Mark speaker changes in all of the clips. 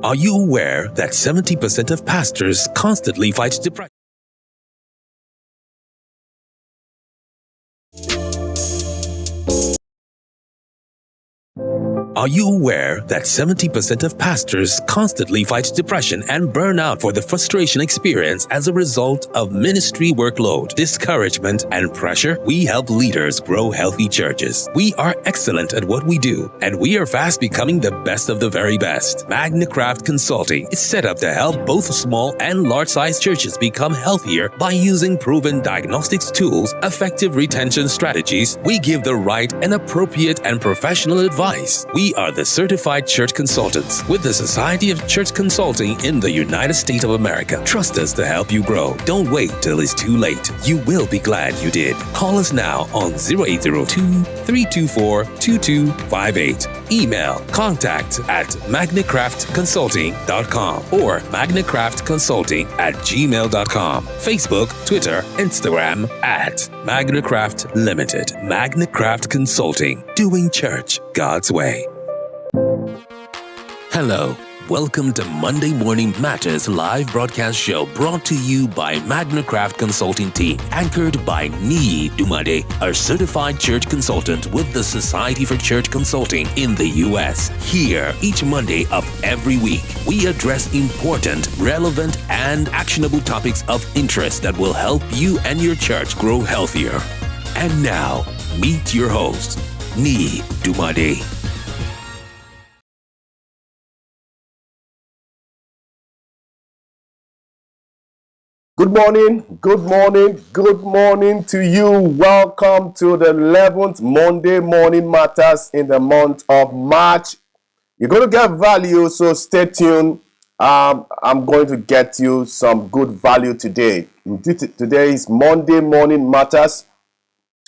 Speaker 1: Are you aware that 70% of pastors constantly fight depression? Are you aware that 70% of pastors constantly fight depression and burnout for the frustration experienced as a result of ministry workload, discouragement, and pressure? We help leaders grow healthy churches. We are excellent at what we do, and we are fast becoming the best of the very best. Magnicraft Consulting is set up to help both small and large-sized churches become healthier by using proven diagnostics tools, effective retention strategies. We give the right and appropriate and professional advice. We are the certified church consultants with the Society of Church Consulting in the United States of America. Trust us to help you grow. Don't wait till it's too late. You will be glad you did. Call us now on 0802-324-2258. Email contact@magnicraftconsulting.com or magnicraftconsulting@gmail.com. Facebook, Twitter, Instagram @Magnicraft Limited. Magnicraft Consulting. Doing church God's way. Hello. Welcome to Monday Morning Matters live broadcast show brought to you by Magnicraft Consulting Team, anchored by Niyi Dunmade, a certified church consultant with the Society for Church Consulting in the U.S. Here, each Monday of every week, we address important, relevant, and actionable topics of interest that will help you and your church grow healthier. And now, meet your host, Niyi Dunmade.
Speaker 2: Good morning to you. Welcome to the 11th Monday Morning Matters in the month of March. You're going to get value, so stay tuned. I'm going to get you some good value today. Today is Monday Morning Matters.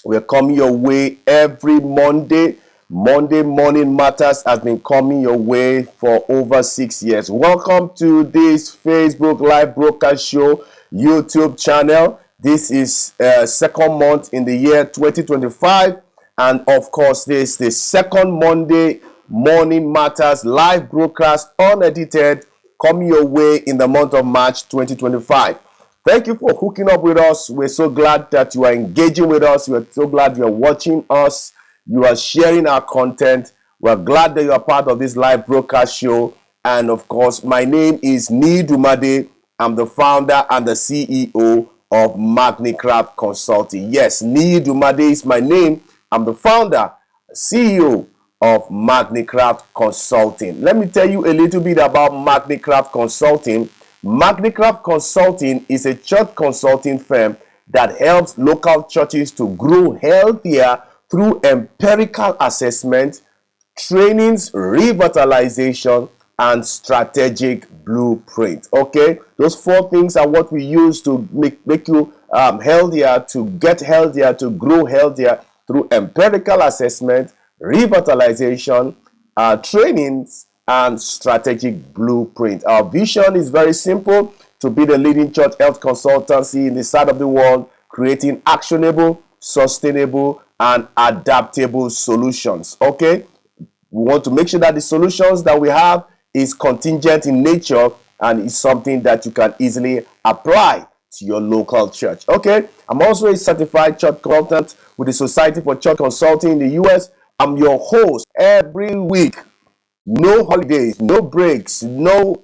Speaker 2: We're coming your way every Monday. Monday Morning Matters has been coming your way for over 6 years. Welcome to this Facebook live broadcast show, YouTube channel. This is second month in the year 2025, and of course this is the second Monday Morning Matters live broadcast, unedited, coming your way in the month of March 2025. Thank you for hooking up with us. We're so glad that you are engaging with us. We're so glad you're watching us. You are sharing our content. We're glad that you are part of this live broadcast show. And of course, my name is Niyi Dunmade. I'm the founder and the CEO of Magnicraft Consulting. Yes, Niyi Dunmade is my name. I'm the founder, CEO of Magnicraft Consulting. Let me tell you a little bit about Magnicraft Consulting. Magnicraft Consulting is a church consulting firm that helps local churches to grow healthier through empirical assessment, trainings, revitalization, and strategic blueprint. Okay, those four things are what we use to make you healthier, to get healthier, to grow healthier through empirical assessment, revitalization, trainings, and strategic blueprint. Our vision is very simple: to be the leading church health consultancy in this side of the world, creating actionable, sustainable, and adaptable solutions. Okay, we want to make sure that the solutions that we have is contingent in nature and is something that you can easily apply to your local church. Okay, I'm also a certified church consultant with the Society for Church Consulting in the US. I'm your host every week. No holidays, no breaks, no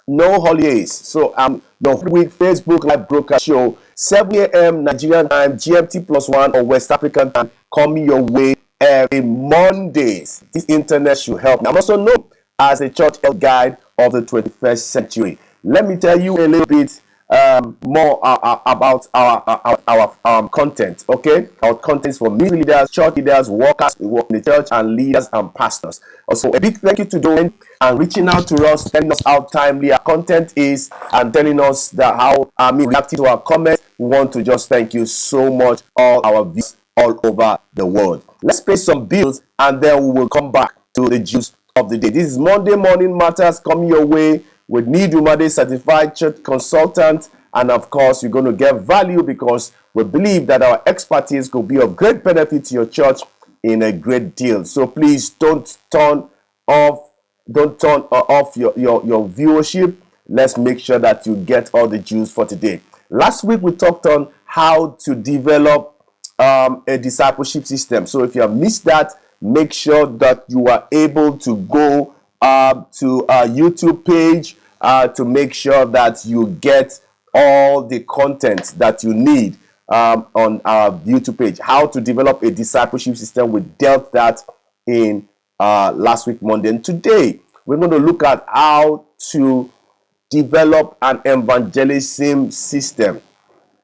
Speaker 2: holidays. So your week Facebook live broadcast show, 7 a.m. Nigerian time, GMT +1 or West African time, coming your way every Mondays. This internet should help. I'm also known as a church health guide of the 21st century. Let me tell you a little bit more about our content. Okay, our content is for ministry leaders, church leaders, workers who work in the church, and leaders and pastors. Also, a big thank you to doing and reaching out to us, telling us how timely our content is, and telling us that how reacting to our comments. We want to just thank you so much, all our viewers all over the world. Let's pay some bills, and then we will come back to the juice of the day. This is Monday Morning Matters coming your way with Niyi Dunmade, certified church consultant, and of course you're going to get value because we believe that our expertise could be of great benefit to your church in a great deal. So please don't turn off don't turn off your viewership. Let's make sure that you get all the juice for today. Last week we talked on how to develop a discipleship system. So if you have missed that, make sure that you are able to go to our YouTube page to make sure that you get all the content that you need on our YouTube page. How to develop a discipleship system. We dealt that in last week Monday. And today we're going to look at how to develop an evangelism system.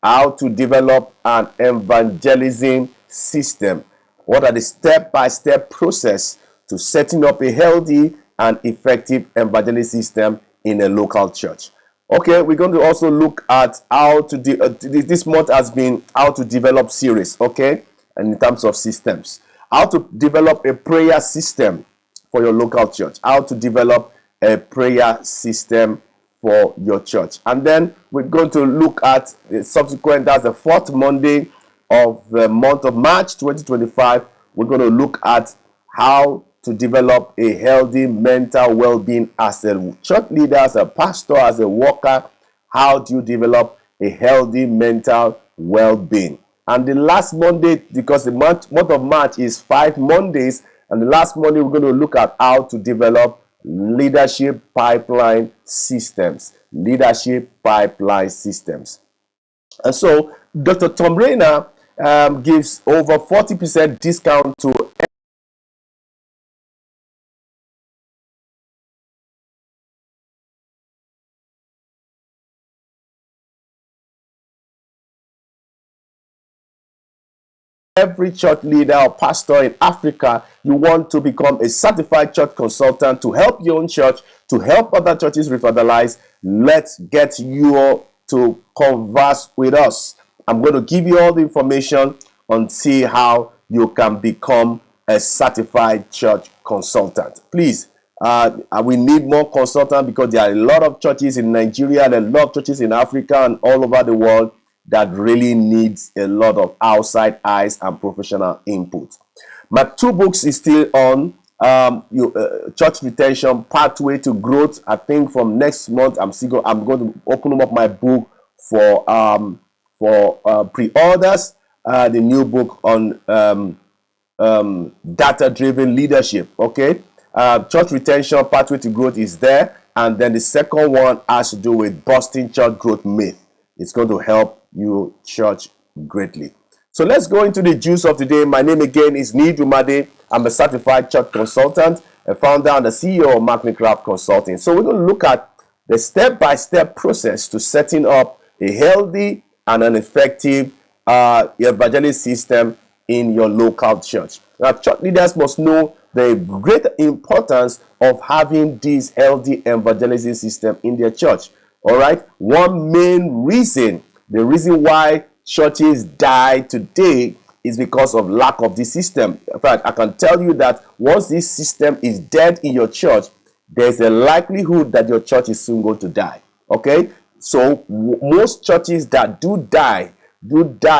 Speaker 2: How to develop an evangelism system. What are the step-by-step process to setting up a healthy and effective evangelism system in a local church? Okay, we're going to also look at how to this month has been how to develop series, okay, and in terms of systems, how to develop a prayer system for your local church, how to develop a prayer system for your church. And then we're going to look at the subsequent, that's the fourth Monday of the month of March 2025. We're going to look at how to develop a healthy mental well-being as a church leader, as a pastor, as a worker. How do you develop a healthy mental well-being? And the last Monday, because the month of March is 5 Mondays, and the last Monday we're going to look at how to develop leadership pipeline systems. Leadership pipeline systems. And so Dr. Tom Rainer gives over 40% discount to every church leader or pastor in Africa. You want to become a certified church consultant to help your own church, to help other churches revitalize. Let's get you to converse with us. I'm going to give you all the information and see how you can become a certified church consultant. Please, we need more consultants because there are a lot of churches in Nigeria and a lot of churches in Africa and all over the world that really needs a lot of outside eyes and professional input. My 2 books is still on church retention, pathway to growth. I think from next month I'm going to open up my book for pre-orders. The new book on data-driven leadership. Okay, church retention, pathway to growth is there, and then the second one has to do with busting church growth myth. It's going to help you church greatly. So let's go into the juice of the day. My name again is Niyi Dunmade. I'm a certified church consultant, a founder and the CEO of Magnicraft Consulting. So we're going to look at the step-by-step process to setting up a healthy and an effective evangelist system in your local church. Now, church leaders must know the great importance of having this healthy evangelism system in their church. All right. One main reason, the reason why churches die today is because of lack of this system. In fact, I can tell you that once this system is dead in your church, there's a likelihood that your church is soon going to die. Okay. So most churches that do die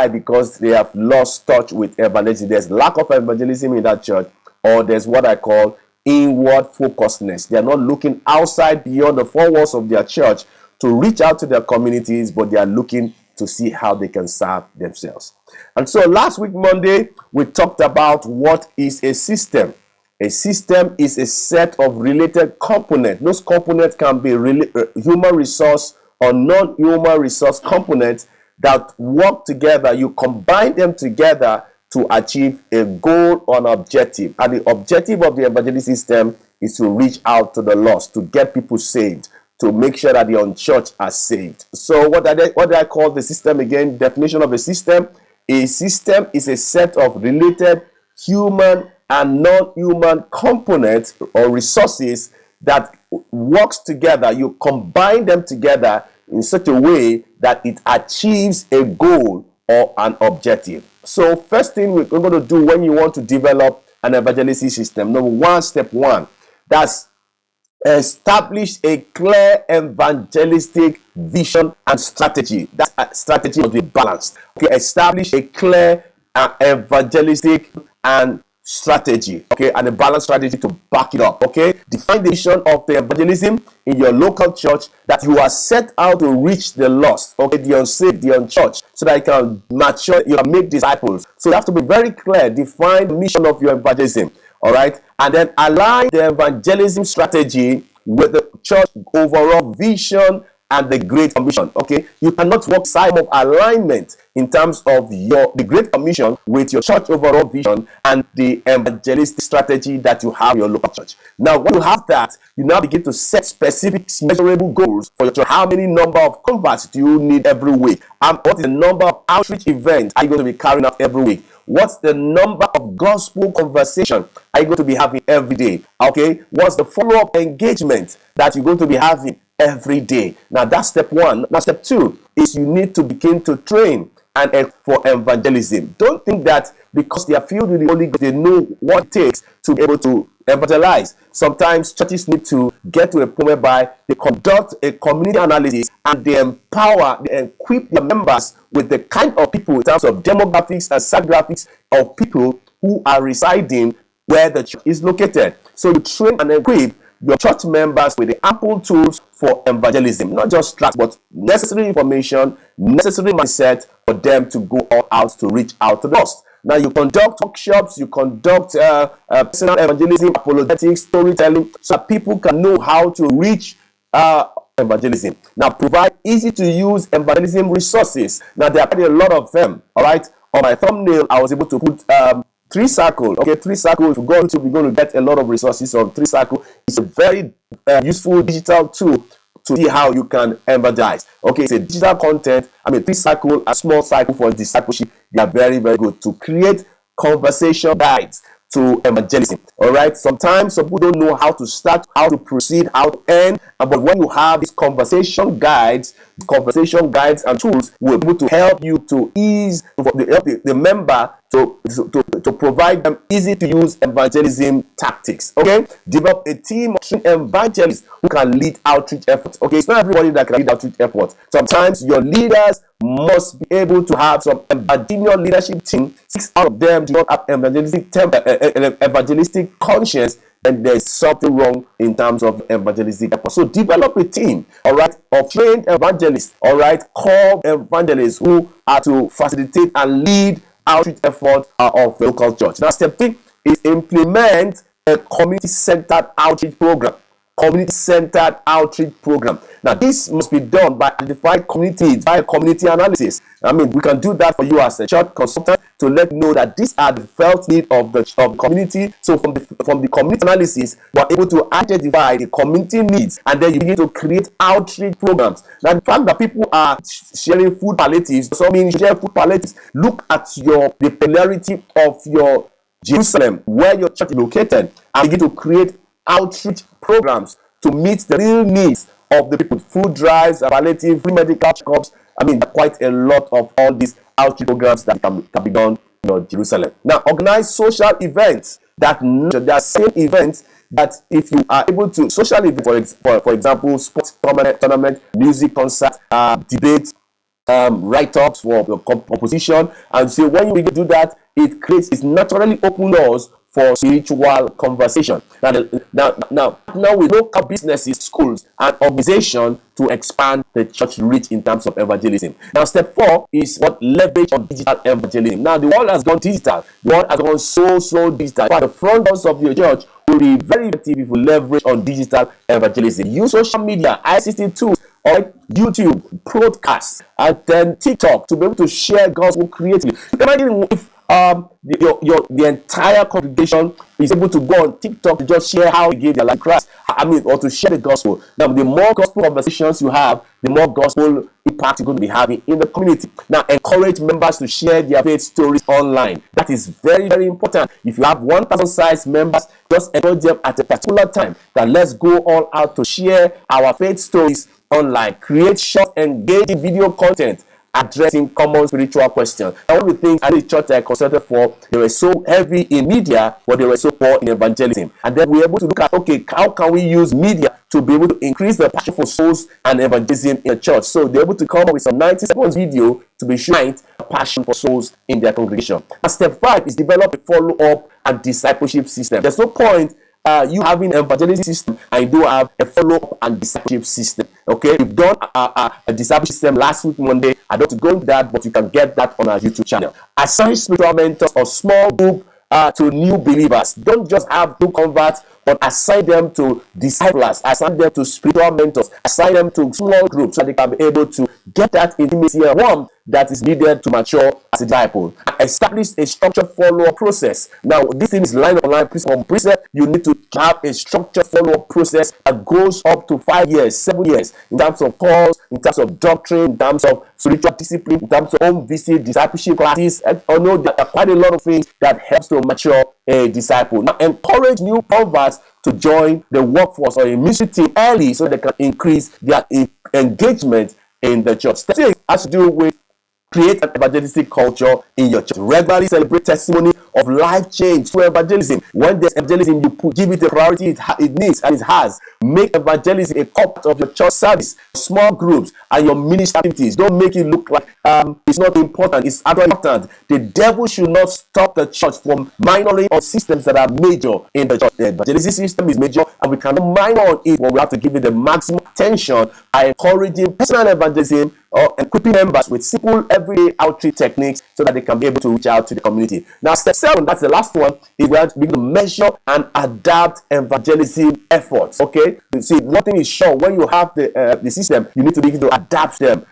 Speaker 2: because they have lost touch with evangelism. There's lack of evangelism in that church, or there's what I call inward focusedness. They are not looking outside beyond the 4 walls of their church to reach out to their communities, but they are looking to see how they can serve themselves. And so last week, Monday, we talked about what is a system. A system is a set of related components. Those components can be human resource or non-human resource components that work together. You combine them together to achieve a goal or an objective. And the objective of the evangelism system is to reach out to the lost, to get people saved, to make sure that the unchurched are saved. So what do I call the system again? Definition of a system. A system is a set of related human and non-human components or resources that works together. You combine them together in such a way that it achieves a goal or an objective. So first thing we're going to do when you want to develop an evangelism system, step one, that's establish a clear evangelistic vision and strategy. That strategy must be balanced. Okay, establish a clear evangelistic and strategy, okay, and a balanced strategy to back it up, okay? Define the vision of the evangelism in your local church, that you are set out to reach the lost, okay, the unsaved, the unchurched, so that you can mature, you can make disciples. So you have to be very clear, define the mission of your evangelism, all right? And then align the evangelism strategy with the church overall vision and the Great Commission. Okay, you cannot work side of alignment in terms of the Great Commission with your church overall vision and the evangelistic strategy that you have in your local church. Now, when you have that, you now begin to set specific measurable goals for your church. How many number of converts do you need every week? What is the number of outreach events are you going to be carrying out every week? What's the number of gospel conversation are you going to be having every day? Okay, what's the follow-up engagement that you're going to be having every day? Now that's step one. Now step two is you need to begin to train and for evangelism. Don't think that because they are filled with the Holy Ghost, they know what it takes to be able to evangelize. Sometimes churches need to get to a point whereby they conduct a community analysis and they empower, they equip their members with the kind of people in terms of demographics and psychographics of people who are residing where the church is located. So you train and equip your church members with the ample tools for evangelism, not just tracts, but necessary information, necessary mindset for them to go all out to reach out to the lost. Now you conduct workshops, you conduct personal evangelism, apologetics, storytelling, so that people can know how to reach evangelism. Now provide easy to use evangelism resources. Now there are a lot of them. All right, on my thumbnail I was able to put 3 Circle. Okay, 3 Circle. If you go to, we're going to get a lot of resources on 3 Circle. It's a very useful digital tool to see how you can evangelize. Okay, it's a digital content. 3 Circle, a small cycle for discipleship. They are very, very good to create conversation guides to evangelism. All right, sometimes some people don't know how to start, how to proceed, how to end, but when you have these conversation guides and tools will be able to help you to ease the member to provide them easy to use evangelism tactics. Okay, develop a team of trained evangelists who can lead outreach efforts. Okay, it's not everybody that can lead outreach efforts. Sometimes your leaders must be able to have some evangelistic leadership team. 6 out of them do not have evangelistic conscience, and there's something wrong in terms of evangelistic effort. So develop a team, all right, of trained evangelists, all right, called evangelists who are to facilitate and lead outreach effort of the local church. Now, step 3 is implement a community-centered outreach program. Community-centered outreach program. Now, this must be done by identifying communities by community analysis. We can do that for you as a church consultant to let you know that these are the felt need of the community. So from the community analysis, we're able to identify the community needs, and then you begin to create outreach programs. Now, the fact that people are sharing food palliatives does not mean you share food palliatives. Look at the peculiarity of your Jerusalem, where your church is located, and begin to create outreach programs to meet the real needs of the people. Food drives, palliative, free medical checkups. There are quite a lot of all these outreach programs that can be done in Jerusalem. Now, organize social events. There are same events that if you are able to, social events, for example, sports tournament, music concert, debate, write-ups for the opposition. And so when you do that, it naturally open doors for spiritual conversation. Now with local businesses, schools, and organizations to expand the church reach in terms of evangelism. Now, step 4 is what leverage on digital evangelism. Now, the world has gone digital. The world has gone so digital. But the front doors of your church will be very effective if you leverage on digital evangelism. Use social media, ICT tools, or YouTube, podcasts, and then TikTok to be able to share gospel creatively. Imagine if the entire congregation is able to go on TikTok to just share how they gave their life to Christ. Or to share the gospel. Now, the more gospel conversations you have, the more gospel impact you're going to be having in the community. Now, encourage members to share their faith stories online. That is very, very important. If you have 1,000 size members, just encourage them at a particular time that let's go all out to share our faith stories online. Create short, engaging video content addressing common spiritual questions. Now, one of the things at the church I consulted for, they were so heavy in media, but they were so poor in evangelism. And then we were able to look at, okay, how can we use media to be able to increase the passion for souls and evangelism in the church? So they're able to come up with some 90 seconds video to be showing a passion for souls in their congregation. And step 5 is develop a follow-up and discipleship system. There's no point you having an evangelism system and you do have a follow-up and discipleship system. Okay, we've done a discipleship system last week Monday. I don't go into that, but you can get that on our YouTube channel. Assign spiritual mentors or small group to new believers. Don't just have new converts, but assign them to disciples, assign them to spiritual mentors, assign them to small groups so they can be able to get that intimacy and warmth that is needed to mature as a disciple. Establish a structured follow-up process. Now, this thing is line on line, precept on precept. You need to have a structured follow-up process that goes up to 5 years, 7 years, in terms of calls, in terms of doctrine, in terms of spiritual discipline, in terms of home visit, discipleship classes. And I know there are quite a lot of things that helps to mature a disciple. Now, encourage new converts to join the workforce or a ministry team early so they can increase their engagement in the church. The thing has to do with create an evangelistic culture in your church. Regularly celebrate testimony of life change through evangelism. When there's evangelism, you give it the priority it needs and it has. Make evangelism a part of your church service, small groups, and your ministry activities. Don't make it look like it's not important. It's actually important. The devil should not stop the church from minoring on systems that are major in the church. The evangelism system is major, and we cannot minor on it, but we have to give it the maximum attention by encouraging personal evangelism or equipping members with simple everyday outreach techniques so that they can be able to reach out to the community. Now, step 7, that's the last one, is we have to begin to measure and adapt evangelism efforts. Okay, you see, nothing is sure. When you have the system, you need to begin to adapt them.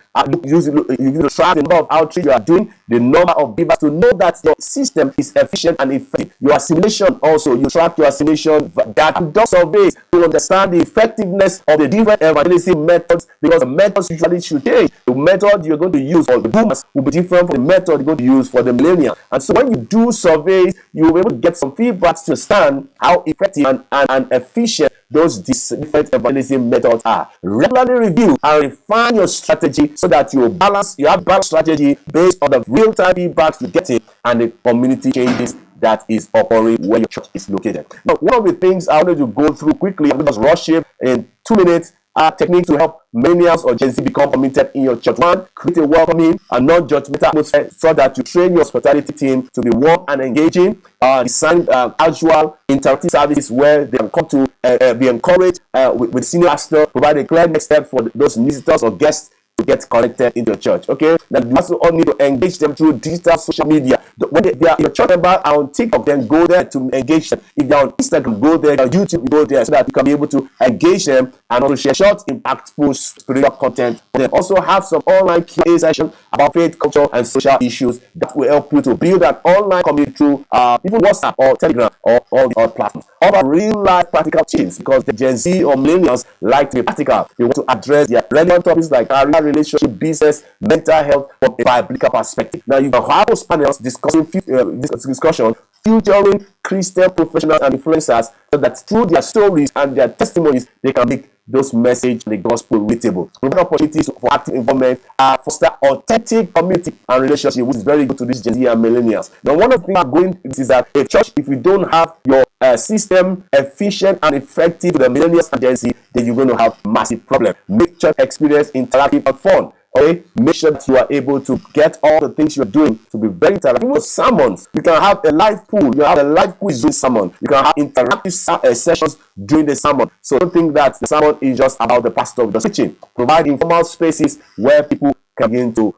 Speaker 2: You need to track the number of outreach you are doing, the number of believers, to know that your system is efficient and effective. Your assimilation also, you track your assimilation, that does surveys to understand the effectiveness of the different evangelism methods, because the methods usually should change. The method you're going to use for the boomers will be different from the method you're going to use for the millennials. And so when you do surveys, you will be able to get some feedback to understand how effective and efficient those different evangelism methods are. Regularly review and refine your strategy so that you have balanced strategy based on the real-time feedback you're getting and the community changes that is occurring where your church is located. Now, one of the things I wanted to go through quickly, I'm going to just rush it in 2 minutes. Technique to help millennials or Gen Z become committed in your church. 1, create a welcoming and non-judgmental atmosphere so that you train your hospitality team to be warm and engaging. Design casual interactive services where they can come to be encouraged with senior pastor. Provide a clear next step for those visitors or guests to get connected in your church. Okay, now you also all need to engage them through digital social media. When they are your church member are on TikTok, then go there to engage them. If they're on Instagram, go there. On YouTube, go there so that you can be able to engage them and also share short, impactful spiritual content. Then also have some online Q&A session about faith, culture, and social issues that will help you to build an online community through even WhatsApp or Telegram or all the other platforms. Offer real life practical tips because the Gen Z or millennials like to be practical. They want to address their relevant topics like career, relationship, business, mental health from a biblical perspective. Now you can have those panels discussing featuring Christian professionals and influencers so that through their stories and their testimonies they can make those message and the gospel relatable. Provide opportunities for active involvement, foster authentic community and relationship, which is very good to these Gen Z and millennials. Now, one of the things I'm going is that a church, if you don't have your system efficient and effective to the millennials and Gen Z, then you're going to have massive problem. Make church experience interactive and fun. Okay, make sure that you are able to get all the things you're doing to be very interactive. Even with sermons, you can have a live pool, you can have a live quiz during sermon, you can have interactive sessions during the sermon. So don't think that the sermon is just about the pastor just preaching. Provide informal spaces where people can begin to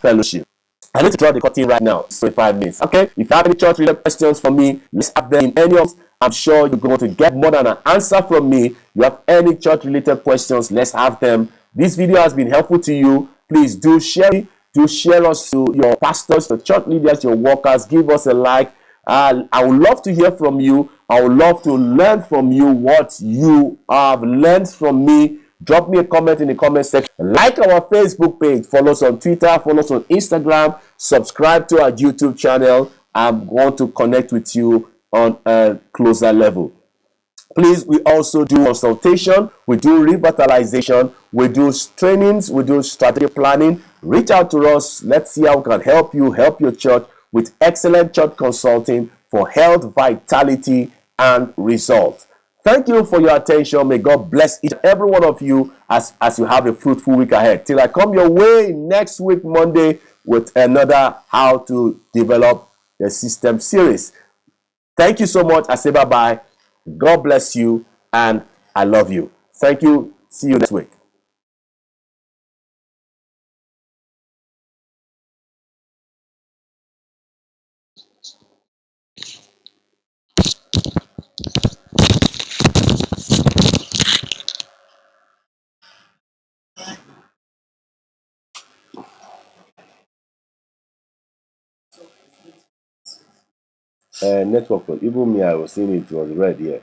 Speaker 2: fellowship. I need to draw the curtain right now. It's 25 minutes. Okay, if you have any church related questions for me, let's have them in any of. I'm sure you're going to get more than an answer from me. You have any church related questions, let's have them. This video has been helpful to you. Please do share it. Do share us to your pastors, your church leaders, your workers. Give us a like. I would love to hear from you. I would love to learn from you what you have learned from me. Drop me a comment in the comment section. Like our Facebook page. Follow us on Twitter. Follow us on Instagram. Subscribe to our YouTube channel. I want to connect with you on a closer level. Please, we also do consultation, we do revitalization, we do trainings, we do strategic planning. Reach out to us. Let's see how we can help you, help your church with excellent church consulting for health, vitality, and results. Thank you for your attention. May God bless each and every one of you as you have a fruitful week ahead. Till I come your way next week, Monday, with another How to Develop the System series. Thank you so much. I say bye-bye. God bless you, and I love you. Thank you. See you next week. Network. Even me, I was seeing it was red here.